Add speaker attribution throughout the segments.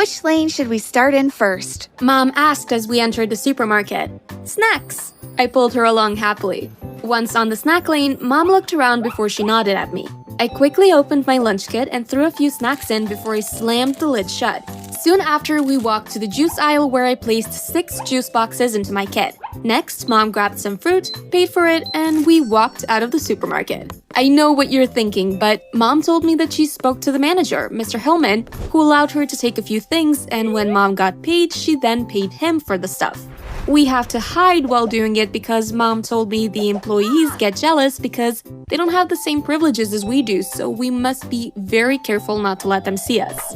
Speaker 1: Which lane should we start in first?
Speaker 2: Mom asked as we entered the supermarket. Snacks! I pulled her along happily. Once on the snack lane, Mom looked around before she nodded at me. I quickly opened my lunch kit and threw a few snacks in before I slammed the lid shut. Soon after, we walked to the juice aisle where I placed 6 juice boxes into my kit. Next, Mom grabbed some fruit, paid for it, and we walked out of the supermarket. I know what you're thinking, but Mom told me that she spoke to the manager, Mr. Hillman, who allowed her to take a few things, and when Mom got paid, she then paid him for the stuff. We have to hide while doing it because Mom told me the employees get jealous because they don't have the same privileges as we do, so we must be very careful not to let them see us.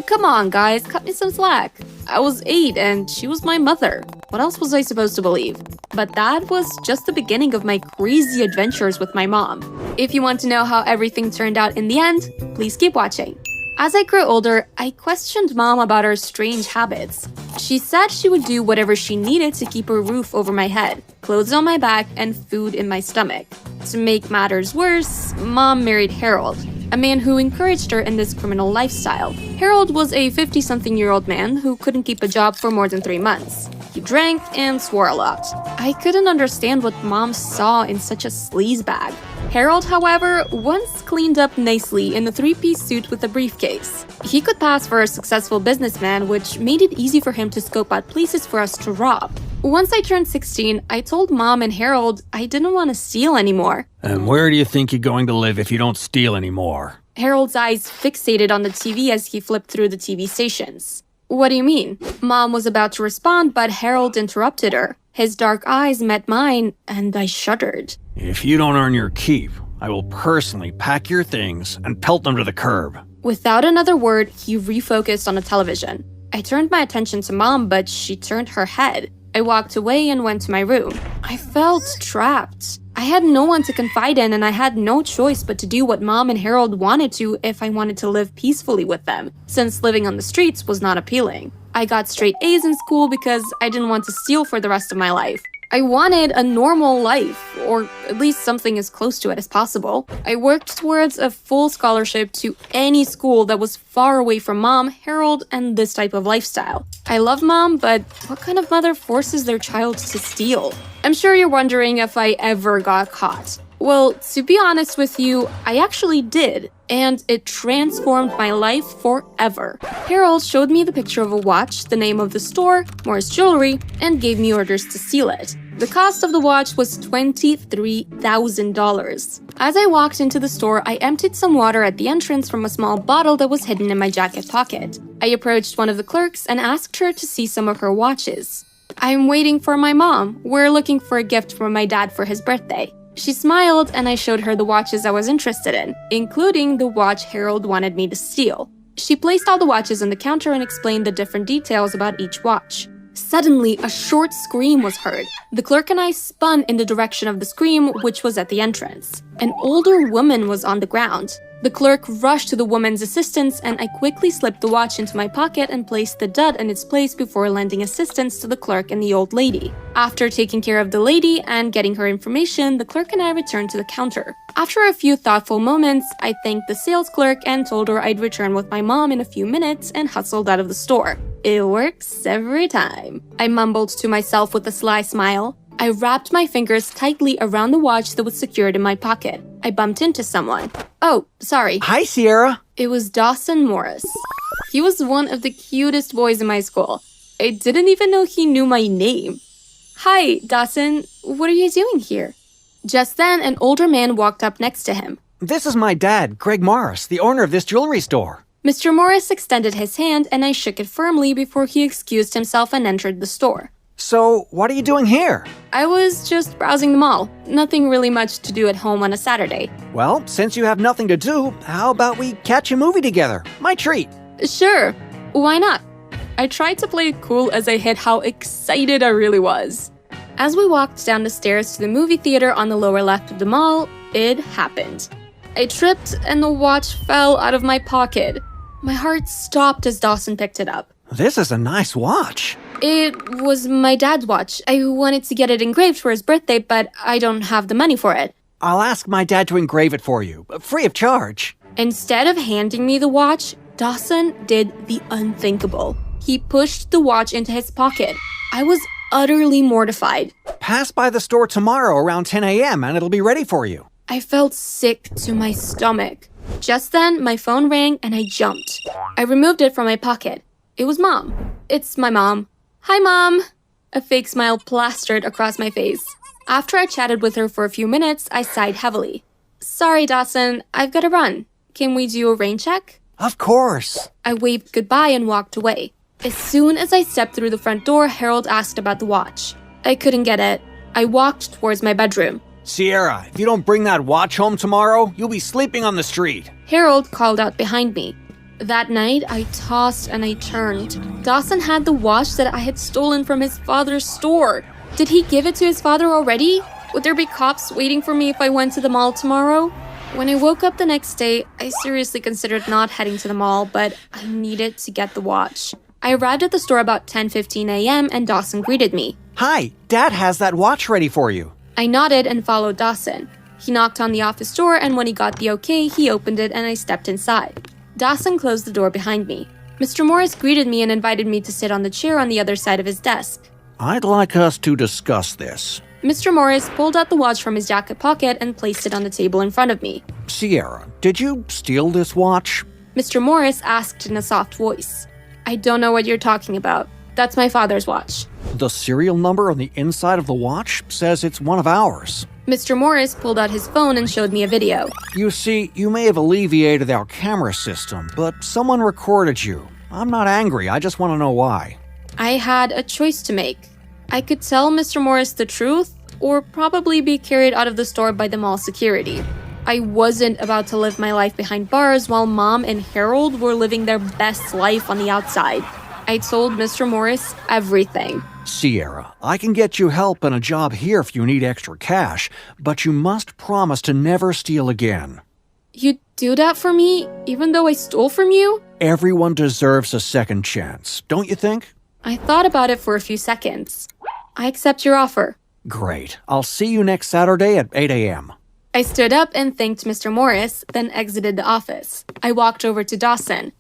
Speaker 2: Come on, guys, cut me some slack. I was 8 and she was my mother. What else was I supposed to believe? But that was just the beginning of my crazy adventures with my mom. If you want to know how everything turned out in the end, please keep watching. As I grew older, I questioned Mom about her strange habits. She said she would do whatever she needed to keep a roof over my head, clothes on my back, and food in my stomach. To make matters worse, Mom married Harold, a man who encouraged her in this criminal lifestyle. Harold was a 50-something-year-old man who couldn't keep a job for more than 3 months. He drank and swore a lot. I couldn't understand what Mom saw in such a sleazebag. Harold, however, once cleaned up nicely in a 3-piece suit with a briefcase. He could pass for a successful businessman, which made it easy for him to scope out places for us to rob. Once I turned 16, I told Mom and Harold I didn't want to steal anymore.
Speaker 3: And where do you think you're going to live if you don't steal anymore?
Speaker 2: Harold's eyes fixated on the TV as he flipped through the TV stations. What do you mean? Mom was about to respond, but Harold interrupted her. His dark eyes met mine, and I shuddered.
Speaker 3: If you don't earn your keep, I will personally pack your things and pelt them to the curb.
Speaker 2: Without another word, he refocused on the television. I turned my attention to Mom, but she turned her head. I walked away and went to my room. I felt trapped. I had no one to confide in, and I had no choice but to do what Mom and Harold wanted to if I wanted to live peacefully with them, since living on the streets was not appealing. I got straight A's in school because I didn't want to steal for the rest of my life. I wanted a normal life, or at least something as close to it as possible. I worked towards a full scholarship to any school that was far away from Mom, Harold, and this type of lifestyle. I love Mom, but what kind of mother forces their child to steal? I'm sure you're wondering if I ever got caught. Well, to be honest with you, I actually did, and it transformed my life forever. Harold showed me the picture of a watch, the name of the store, Morris Jewelry, and gave me orders to steal it. The cost of the watch was $23,000. As I walked into the store, I emptied some water at the entrance from a small bottle that was hidden in my jacket pocket. I approached one of the clerks and asked her to see some of her watches. I'm waiting for my mom. We're looking for a gift from my dad for his birthday. She smiled and I showed her the watches I was interested in, including the watch Harold wanted me to steal. She placed all the watches on the counter and explained the different details about each watch. Suddenly, a short scream was heard. The clerk and I spun in the direction of the scream, which was at the entrance. An older woman was on the ground. The clerk rushed to the woman's assistance, and I quickly slipped the watch into my pocket and placed the dud in its place before lending assistance to the clerk and the old lady. After taking care of the lady and getting her information, the clerk and I returned to the counter. After a few thoughtful moments, I thanked the sales clerk and told her I'd return with my mom in a few minutes and hustled out of the store. It works every time. I mumbled to myself with a sly smile. I wrapped my fingers tightly around the watch that was secured in my pocket. I bumped into someone. Oh, sorry.
Speaker 4: Hi, Sierra.
Speaker 2: It was Dawson Morris. He was one of the cutest boys in my school. I didn't even know he knew my name. Hi, Dawson. What are you doing here? Just then, an older man walked up next to him.
Speaker 4: This is my dad, Greg Morris, the owner of this jewelry store.
Speaker 2: Mr. Morris extended his hand and I shook it firmly before he excused himself and entered the store.
Speaker 4: So, what are you doing here?
Speaker 2: I was just browsing the mall. Nothing really much to do at home on a Saturday.
Speaker 4: Well, since you have nothing to do, how about we catch a movie together? My treat.
Speaker 2: Sure. Why not? I tried to play it cool as I hid how excited I really was. As we walked down the stairs to the movie theater on the lower left of the mall, it happened. I tripped and the watch fell out of my pocket. My heart stopped as Dawson picked it up.
Speaker 4: This is a nice watch.
Speaker 2: It was my dad's watch. I wanted to get it engraved for his birthday, but I don't have the money for it.
Speaker 4: I'll ask my dad to engrave it for you, free of charge.
Speaker 2: Instead of handing me the watch, Dawson did the unthinkable. He pushed the watch into his pocket. I was utterly mortified.
Speaker 4: Pass by the store tomorrow around 10 a.m. and it'll be ready for you.
Speaker 2: I felt sick to my stomach. Just then, my phone rang and I jumped. I removed it from my pocket. It was Mom. It's my mom. Hi, Mom. A fake smile plastered across my face. After I chatted with her for a few minutes, I sighed heavily. Sorry, Dawson, I've got to run. Can we do a rain check?
Speaker 4: Of course.
Speaker 2: I waved goodbye and walked away. As soon as I stepped through the front door, Harold asked about the watch. I couldn't get it. I walked towards my bedroom.
Speaker 3: Sierra, if you don't bring that watch home tomorrow, you'll be sleeping on the street.
Speaker 2: Harold called out behind me. That night, I tossed and I turned. Dawson had the watch that I had stolen from his father's store. Did he give it to his father already? Would there be cops waiting for me if I went to the mall tomorrow? When I woke up the next day, I seriously considered not heading to the mall, but I needed to get the watch. I arrived at the store about 10:15 a.m. and Dawson greeted me.
Speaker 4: Hi, Dad has that watch ready for you.
Speaker 2: I nodded and followed Dawson. He knocked on the office door, and when he got the okay, he opened it and I stepped inside. Dawson closed the door behind me. Mr. Morris greeted me and invited me to sit on the chair on the other side of his desk.
Speaker 3: I'd like us to discuss this.
Speaker 2: Mr. Morris pulled out the watch from his jacket pocket and placed it on the table in front of me.
Speaker 3: Sierra, did you steal this watch?
Speaker 2: Mr. Morris asked in a soft voice. I don't know what you're talking about. That's my father's watch.
Speaker 3: The serial number on the inside of the watch says it's one of ours.
Speaker 2: Mr. Morris pulled out his phone and showed me a video.
Speaker 3: You see, you may have alleviated our camera system, but someone recorded you. I'm not angry, I just want to know why.
Speaker 2: I had a choice to make. I could tell Mr. Morris the truth, or probably be carried out of the store by the mall security. I wasn't about to live my life behind bars while Mom and Harold were living their best life on the outside. I told Mr. Morris everything.
Speaker 3: Sierra, I can get you help and a job here if you need extra cash, but you must promise to never steal again.
Speaker 2: You'd do that for me, even though I stole from you?
Speaker 3: Everyone deserves a second chance, don't you think?
Speaker 2: I thought about it for a few seconds. I accept your offer.
Speaker 3: Great. I'll see you next Saturday at 8 a.m.
Speaker 2: I stood up and thanked Mr. Morris, then exited the office. I walked over to Dawson.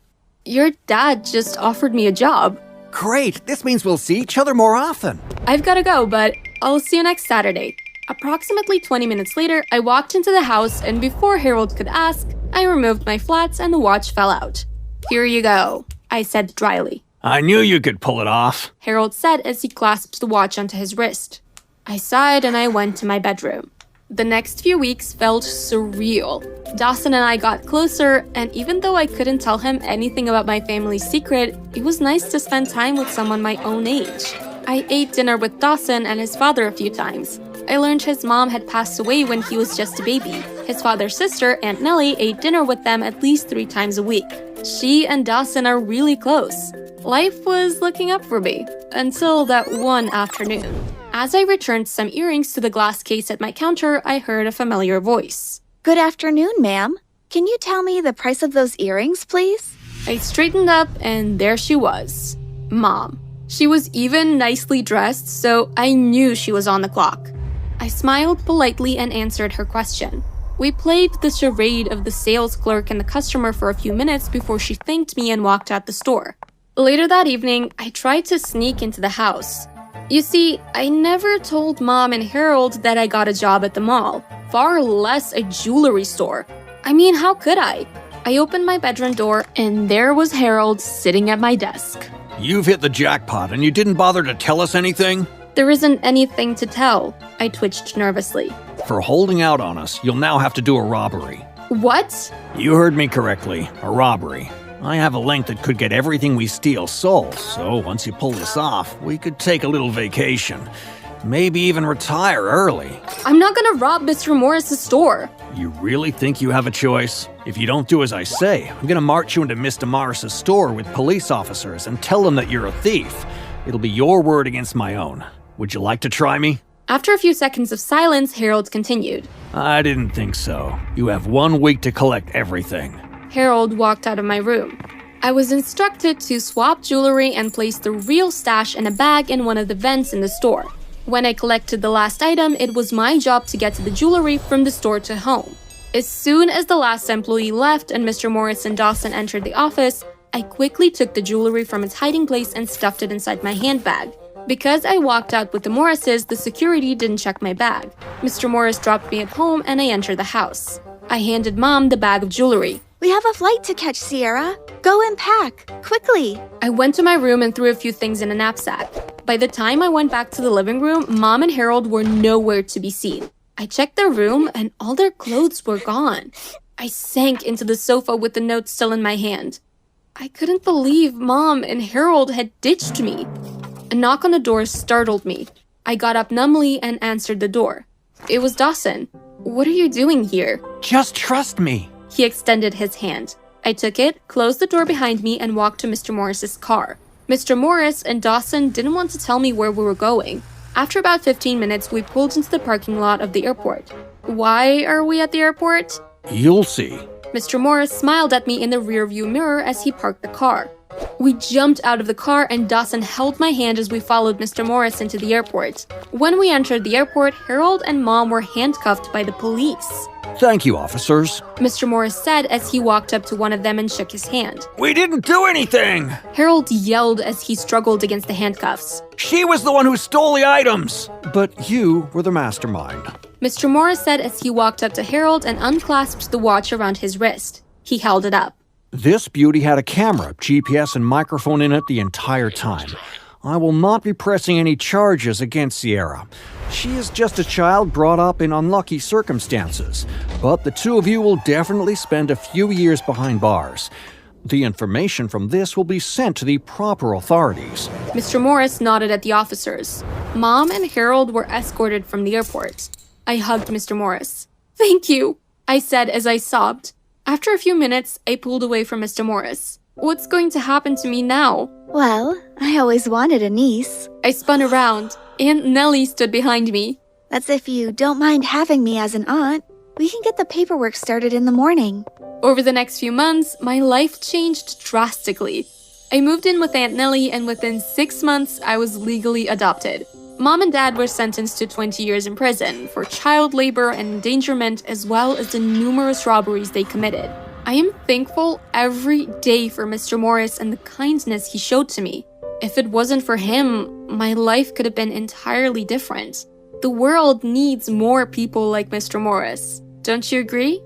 Speaker 2: Your dad just offered me a job.
Speaker 4: Great, this means we'll see each other more often.
Speaker 2: I've got to go, but I'll see you next Saturday. Approximately 20 minutes later, I walked into the house, and before Harold could ask, I removed my flats and the watch fell out. Here you go, I said dryly.
Speaker 3: I knew you could pull it off.
Speaker 2: Harold said as he clasped the watch onto his wrist. I sighed and I went to my bedroom. The next few weeks felt surreal. Dawson and I got closer, and even though I couldn't tell him anything about my family's secret, it was nice to spend time with someone my own age. I ate dinner with Dawson and his father a few times. I learned his mom had passed away when he was just a baby. His father's sister, Aunt Nellie, ate dinner with them at least 3 times a week. She and Dawson are really close. Life was looking up for me, until that one afternoon. As I returned some earrings to the glass case at my counter, I heard a familiar voice.
Speaker 1: Good afternoon, ma'am. Can you tell me the price of those earrings, please?
Speaker 2: I straightened up, and there she was. Mom. She was even nicely dressed, so I knew she was on the clock. I smiled politely and answered her question. We played the charade of the sales clerk and the customer for a few minutes before she thanked me and walked out the store. Later that evening, I tried to sneak into the house. You see, I never told Mom and Harold that I got a job at the mall, far less a jewelry store. I mean, how could I? I opened my bedroom door, and there was Harold sitting at my desk.
Speaker 3: You've hit the jackpot and you didn't bother to tell us anything?
Speaker 2: There isn't anything to tell, I twitched nervously.
Speaker 3: For holding out on us, you'll now have to do a robbery.
Speaker 2: What?
Speaker 3: You heard me correctly, a robbery. I have a link that could get everything we steal sold, so once you pull this off, we could take a little vacation. Maybe even retire early.
Speaker 2: I'm not gonna rob Mr. Morris's store.
Speaker 3: You really think you have a choice? If you don't do as I say, I'm gonna march you into Mr. Morris's store with police officers and tell them that you're a thief. It'll be your word against my own. Would you like to try me?
Speaker 2: After a few seconds of silence, Harold continued.
Speaker 3: I didn't think so. You have 1 week to collect everything.
Speaker 2: Harold walked out of my room. I was instructed to swap jewelry and place the real stash in a bag in one of the vents in the store. When I collected the last item, it was my job to get to the jewelry from the store to home. As soon as the last employee left and Mr. Morris and Dawson entered the office, I quickly took the jewelry from its hiding place and stuffed it inside my handbag. Because I walked out with the Morrises, the security didn't check my bag. Mr. Morris dropped me at home and I entered the house. I handed Mom the bag of jewelry.
Speaker 1: We have a flight to catch, Sierra. Go and pack, quickly.
Speaker 2: I went to my room and threw a few things in a knapsack. By the time I went back to the living room, Mom and Harold were nowhere to be seen. I checked their room and all their clothes were gone. I sank into the sofa with the note still in my hand. I couldn't believe Mom and Harold had ditched me. A knock on the door startled me. I got up numbly and answered the door. It was Dawson. What are you doing here?
Speaker 3: Just trust me.
Speaker 2: He extended his hand. I took it, closed the door behind me, and walked to Mr. Morris's car. Mr. Morris and Dawson didn't want to tell me where we were going. After about 15 minutes, we pulled into the parking lot of the airport. Why are we at the airport?
Speaker 3: You'll see.
Speaker 2: Mr. Morris smiled at me in the rearview mirror as he parked the car. We jumped out of the car and Dawson held my hand as we followed Mr. Morris into the airport. When we entered the airport, Harold and Mom were handcuffed by the police.
Speaker 3: Thank you, officers.
Speaker 2: Mr. Morris said as he walked up to one of them and shook his hand.
Speaker 3: We didn't do anything!
Speaker 2: Harold yelled as he struggled against the handcuffs.
Speaker 3: She was the one who stole the items! But you were the mastermind.
Speaker 2: Mr. Morris said as he walked up to Harold and unclasped the watch around his wrist. He held it up.
Speaker 3: This beauty had a camera, GPS, and microphone in it the entire time. I will not be pressing any charges against Sierra. She is just a child brought up in unlucky circumstances, but the two of you will definitely spend a few years behind bars. The information from this will be sent to the proper authorities.
Speaker 2: Mr. Morris nodded at the officers. Mom and Harold were escorted from the airport. I hugged Mr. Morris. "Thank you," I said as I sobbed. After a few minutes, I pulled away from Mr. Morris. What's going to happen to me now?
Speaker 1: Well, I always wanted a niece.
Speaker 2: I spun around. Aunt Nellie stood behind me.
Speaker 1: That's if you don't mind having me as an aunt. We can get the paperwork started in the morning.
Speaker 2: Over the next few months, my life changed drastically. I moved in with Aunt Nellie, and within 6 months, I was legally adopted. Mom and Dad were sentenced to 20 years in prison for child labor and endangerment, as well as the numerous robberies they committed. I am thankful every day for Mr. Morris and the kindness he showed to me. If it wasn't for him, my life could have been entirely different. The world needs more people like Mr. Morris. Don't you agree?